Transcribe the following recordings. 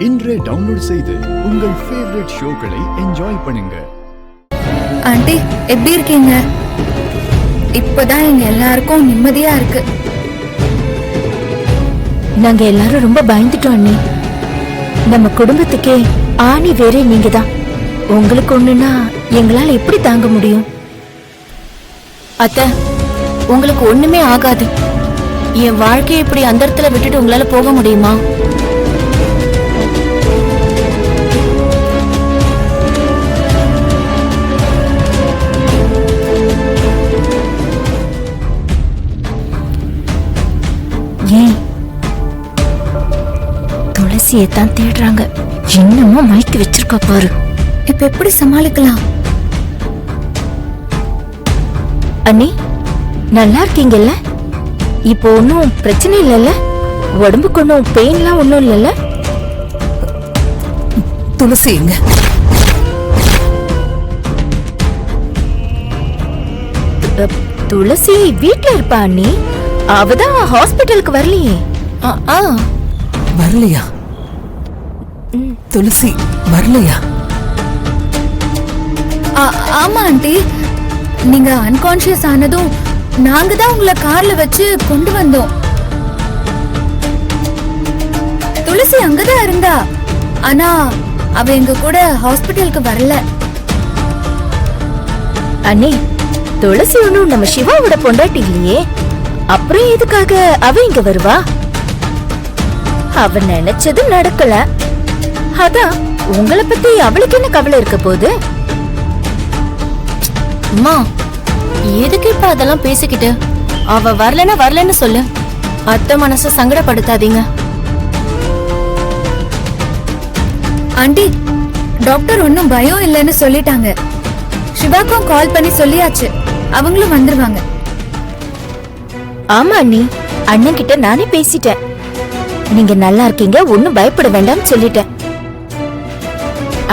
இன்றே டவுன்லோட் செய்து உங்கள் ஃபேவரட் ஷோக்களை என்ஜாய் பண்ணுங்க. ஆண்டி எப்படி இருக்கீங்க? இப்பதான் எங்க எல்லாருக்கும் நிம்மதியா இருக்கு. நாங்க எல்லாரும் ரொம்ப பயந்துட்டோம் அண்ணி. நம்ம குடும்பத்துக்கே ஆணி வேறே நீங்க தான். உங்களுக்கு ஒண்ணுன்னா எங்களால எப்படி தாங்க முடியும்? அத்தை, உங்களுக்கு ஒண்ணுமே ஆகாது. என் வாழ்க்கையை இப்படி அந்த இடத்துல விட்டுட்டு உங்களால போக முடியுமா? ஏன் துளசியை தான் தேடுறாங்க. இன்னமும் மைக்கு வச்சிருக்கா பாரு. இப்ப எப்படி சமாளிக்கலாம்? அண்ணி நல்லா இருக்கீங்கல்ல? இப்போ ஒன்னும் பிரச்சனை இல்லைல்ல? உடம்புக்கு ஒன்னும் பெயின்லாம் ஒன்னும் இல்லைல்ல? துளசி எங்க? துளசி வீட்டுல இருப்பா அண்ணி. அவதான் ஹாஸ்பிட்டலுக்கு வரலையே. வரலையா? துளசி வரலையா? ஆமா ஆண்டி, நீங்க அன்கான்ஷியஸ் ஆனதும் நாங்க தான் உங்களை கார்ல வச்சு கொண்டு வந்தோம். துளசி அங்கதான் இருந்தா, ஆனா அவ எங்க கூட ஹாஸ்பிட்டலுக்கு வரல. அண்ணி துளசி ஒன்னும் நம்ம சிவாவோட பொண்டாட்டி இல்லையே, அப்புறம் எதுக்காக அவ இங்க வருவா? அவ நினைச்சது நடக்கல. அதான் உங்களை பத்தி அவளுக்கு என்ன கவலை இருக்க போகுது? அம்மா, எதுக்கு இப்ப அதெல்லாம் பேசிக்கிட்டு? அவ வரலன்னு சொல்லு. அத்தை மனச சங்கடப்படுத்தாதீங்க. ஆண்டி, டாக்டர் ஒன்னும் பயம் இல்லைன்னு சொல்லிட்டாங்க. சிவாக்கும் கால் பண்ணி சொல்லியாச்சு, அவங்களும் வந்துருவாங்க. ஆமா அண்ணி, அண்ணன் கிட்ட நானே பேசிட்டேன். நீங்க நல்லா இருக்கீங்க, ஒன்னும் பயப்பட வேண்டாம்னு சொல்லிட்டேன்.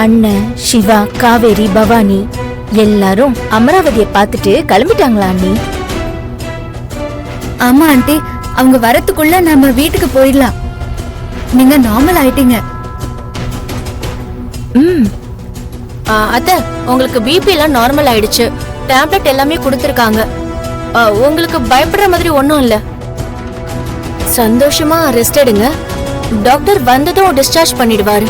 அண்ணன், சிவா, காவேரி, பவானி எல்லாரும் அமராவதியை பார்த்துட்டு கிளம்பிட்டாங்களா அண்ணி? ஆமா ஆண்டி, அவங்க வரத்துக்குள்ள நம்ம வீட்டுக்கு போயிடலாம். நீங்க நார்மல் ஆயிட்டீங்க. அத்தை, உங்களுக்கு பிபி எல்லாம் நார்மல் ஆயிடுச்சு. டேப்லெட் எல்லாமே கொடுத்திருக்காங்க. உங்களுக்கு பயப்படுற மாதிரி ஒண்ணும் இல்ல. சந்தோஷமா ரெஸ்ட் எடுங்க. டாக்டர் வந்ததும் டிஸ்சார்ஜ் பண்ணிடுவாரு.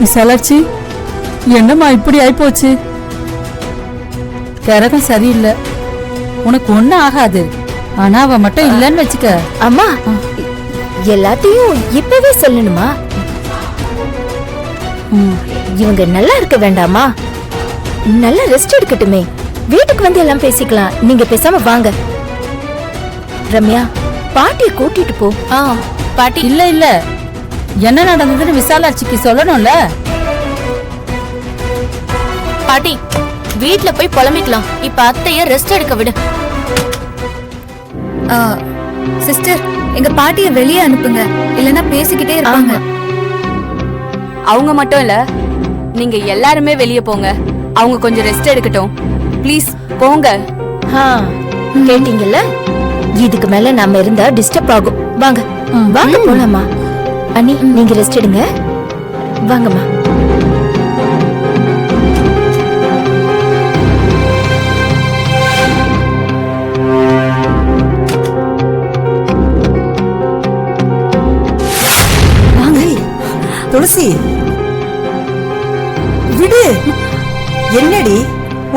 விசாலாட்சி, என்னம்மா இப்படி ஆயிப்போச்சு? கரகம் சரியில்லை. உனக்கு ஒன்னும் ஆகாது. ஆனா அவ மட்டும் இல்லன்னு வச்சுக்க. அம்மா, எல்லாத்தையும் இப்பவே சொல்லணுமா? இவங்க நல்லா இருக்க வேண்டாமா? நல்லா ரெஸ்ட் எடுக்கட்டுமே. வீட்டுக்கு வந்து எல்லாம் பேசிக்கலாம். நீங்க பேசாம வாங்க. ரம்யா, பாட்டியை கூட்டிட்டு போ. பாட்டி. இல்ல என்ன நடந்ததுன்னு விசாலாட்சிக்கு சொல்லணும்ல. பாட்டி, வீட்ல போய் புலம்பிக்கலாம். இப்ப அத்தைய ரெஸ்ட் எடுக்க விடு. சிஸ்டர், எங்க பாட்டிய வெளியே அனுப்புங்க, இல்லனா பேசிக்கிட்டே இருப்பாங்க. அவங்க மட்டும் இல்ல, நீங்க எல்லாருமே வெளியே போங்க. அவங்க கொஞ்சம் ரெஸ்ட் எடுக்கட்டும். ப்ளீஸ் போங்க. கேட்டீங்கல்ல? இதுக்கு மேல நாம இருந்தா டிஸ்டர்ப் ஆகும். வாங்க வாங்க போலாமா? அண்ணி, நீங்க ரெஸ்ட் எடுங்க. வாங்கம்மா. துளசி விடு. என்னடி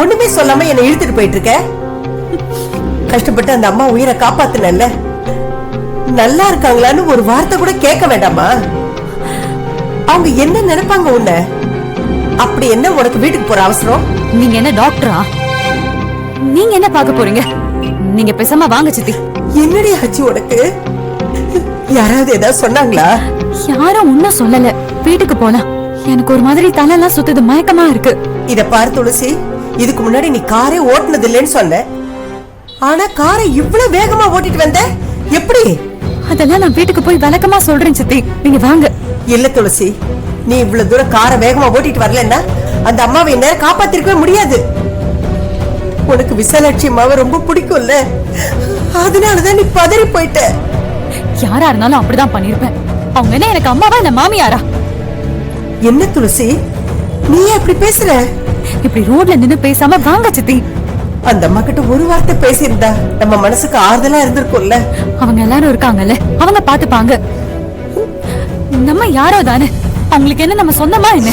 ஒண்ணுமே சொல்லாம என்ன இழுத்துட்டு போயிட்டு இருக்க? கஷ்டப்பட்டு அந்த அம்மா உயிரை காப்பாத்துனல்ல, நல்லா இருக்காங்களான்னு ஒரு வார்த்தை கூட கேட்க வேண்டாமா? அவங்க என்ன நினைப்பாங்க உன்ன? அப்படி என்ன உனக்கு வீட்டுக்கு போற அவசரம்? நீங்க என்ன டாக்டரா? நீங்க என்ன பார்க்க போறீங்க? நீங்க பேசாம வாங்க சித்தி. என்னடி ஆச்சு உனக்கு? யாராவது ஏதாவது சொன்னாங்களா? யாரும் ஒன்னும் சொல்லல. வீட்டுக்கு போலாம். எனக்கு ஒரு மாதிரி தலையெல்லாம் சுத்துது, மயக்கமா இருக்கு. இத பாரு துளசி, இதுக்கு முன்னாடி நீ காரே ஓட்டுனது இல்லைன்னு சொன்ன. ஆனா காரை இவ்வளவு வேகமா ஓட்டிட்டு வந்த எப்படி? அதெல்லாம் நான் வீட்டுக்கு போய் விளக்கமா சொல்றேன் சித்தி, நீங்க வாங்க. இல்ல துளசி, நீ இவ்வளவு தூரம் காரை வேகமா ஓட்டிட்டு வரலன்னா அந்த அம்மாவை நேரம் காப்பாத்திருக்கவே முடியாது. உனக்கு விசாலாட்சி அம்மாவை ரொம்ப பிடிக்கும்ல, அதனாலதான் நீ பதறி போயிட்ட. யாரா இருந்தாலும் அப்படிதான் பண்ணிருப்பேன். அவங்க என்ன எனக்கு அம்மாவா இல்ல மாமியாரா? என்ன துளசி, நீ அப்படி பேசுற? இப்படி ரோட்ல நின்னு பேசாம வாங்க சித்தி. அந்த அம்மா கிட்ட ஒரு வார்த்தை பேசியிருந்தா நம்ம மனசுக்கு ஆறுதலா இருந்திருக்கும்ல. அவங்க எல்லாரும் இருக்காங்கல்ல, அவங்க பாத்துப்பாங்க. நம்ம யாரோ தானே, அவங்களுக்கு என்ன நம்ம சொந்தமா என்ன?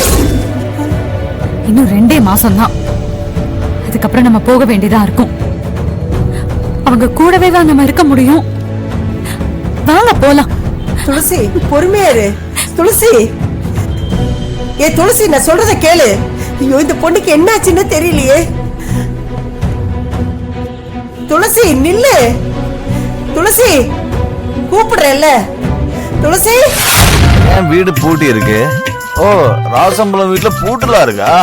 இன்னும் 2 மாசம் தான், அதுக்கப்புறம் நம்ம போக வேண்டியதா இருக்கும். அவங்க கூடவே தான் நம்ம இருக்க முடியும். வாங்க போலாம். துளசி பொறுமையா இரு. துளசி, ஏ துளசி, நான் சொல்றத கேளு. ஐயோ, இந்த பொண்ணுக்கு என்னாச்சுன்னு தெரியலையே. துளசி நில்லு. துளசி கூப்பிடுறேன்ல. துளசி, என் வீடு பூட்டி இருக்கு. ஓ, ராசம்பலம் வீட்டுல பூட்டுலாம் இருக்கா?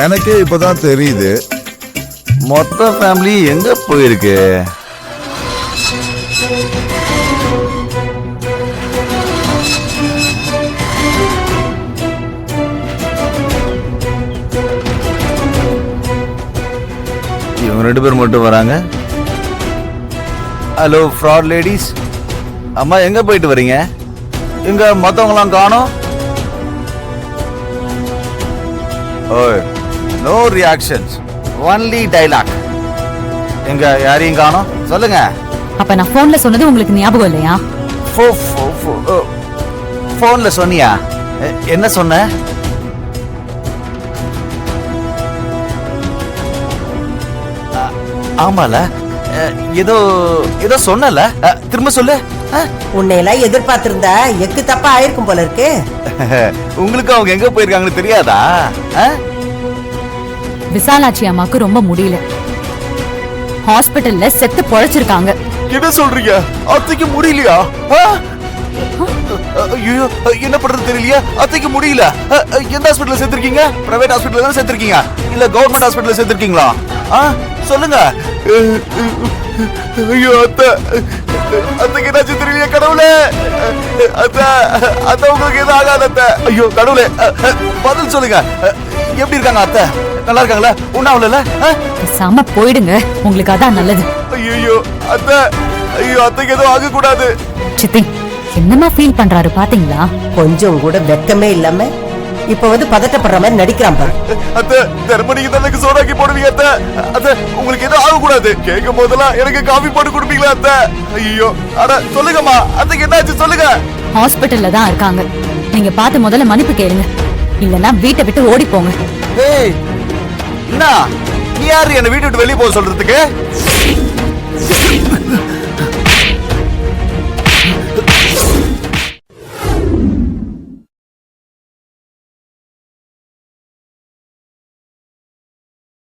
எனக்கே இப்பதான் தெரியுது. மொத்த ஃபேமிலி எங்க போயிருக்கு? இவங்க 2 பேர் மட்டும் வராங்க. ஹலோ ஃப்ராட் லேடிஸ், அம்மா எங்க போயிட்டு வரீங்க? இங்க மத்தவங்களாம் காணோம். ஓய், நோ ரியாக்ஷன்ஸ், ஒன்லி டைலாக். எங்க யாரையும் காணோம், சொல்லுங்க. அப்ப நான் போன்ல சொன்னது உங்களுக்கு ஞாபகம் இல்லையா? போன்ல சொன்னியா? என்ன சொன்ன? ஆமால, ஏதோ ஏதோ சொன்னல, திரும்ப சொல்லு. உன்னை எல்லாம் எதிர்பார்த்திருந்தா எக்கு தப்பா ஆயிருக்கும் போல இருக்கு. உங்களுக்கு அவங்க எங்க போயிருக்காங்கன்னு தெரியாதா? விசாலாட்சி அம்மாக்கு ரொம்ப முடியல, ஹாஸ்பிடல்ல செத்து பொழைச்சிருக்காங்க. என்ன சொல்றீங்க? அத்தைக்கு முடியலையா? ஐயோ, என்ன பண்றது தெரியலையா? அத்தைக்கு முடியல. எந்த ஹாஸ்பிடல்ல சேர்த்திருக்கீங்க? பிரைவேட் ஹாஸ்பிடல்ல தான் சேர்த்திருக்கீங்க இல்ல கவர்மெண்ட் ஹாஸ்பிடல்ல சேர்த்திருக்கீங்களா? சொல்லுங்க. ஐயோ அத்தை, அத்தைக்கு என்னாச்சு தெரியலையா? கடவுளே, அத்தை அத்தை உங்களுக்கு எதுவும் ஆகாது அத்தை. ஐயோ கடவுளே, பதில் சொல்லுங்க. எப்படி இருக்காங்க அத்தை? நல்லா இருக்காங்களா? ஒண்ணாவல? பேசாம போயிடுங்க, உங்களுக்கு அதான் நல்லது. ஐயோ அத்தை, ஐயோ அத்தைக்கு எதுவும் ஆக கூடாது. சித்தி என்னமா ஃபீல் பண்றாரு பாத்தீங்களா? கொஞ்சம் கூட வெக்கமே இல்லாம இப்ப வந்து பதட்டப்படுற மாதிரி நடிக்கிறான் பாரு. அத்தை, தர்மனிக்கு தனக்கு சோடாக்கி போடுவீங்க அத்தை. அத்தை, உங்களுக்கு எதுவும் ஆக கூடாது. கேட்கும் போதெல்லாம் எனக்கு காஃபி போட்டு கொடுப்பீங்களா அத்தை? ஐயோ, அட சொல்லுங்கம்மா, அத்தைக்கு என்னாச்சு சொல்லுங்க. ஹாஸ்பிடல்ல தான் இருக்காங்க, நீங்க பார்த்து முதல்ல மன்னிப்பு கேளுங்க, இல்லன்னா வீட்டை விட்டு ஓடி போங்க. ஏய், என்ன நீ யாரு என்ன வீட்டை விட்டு வெளியே போக சொல்றதுக்கு?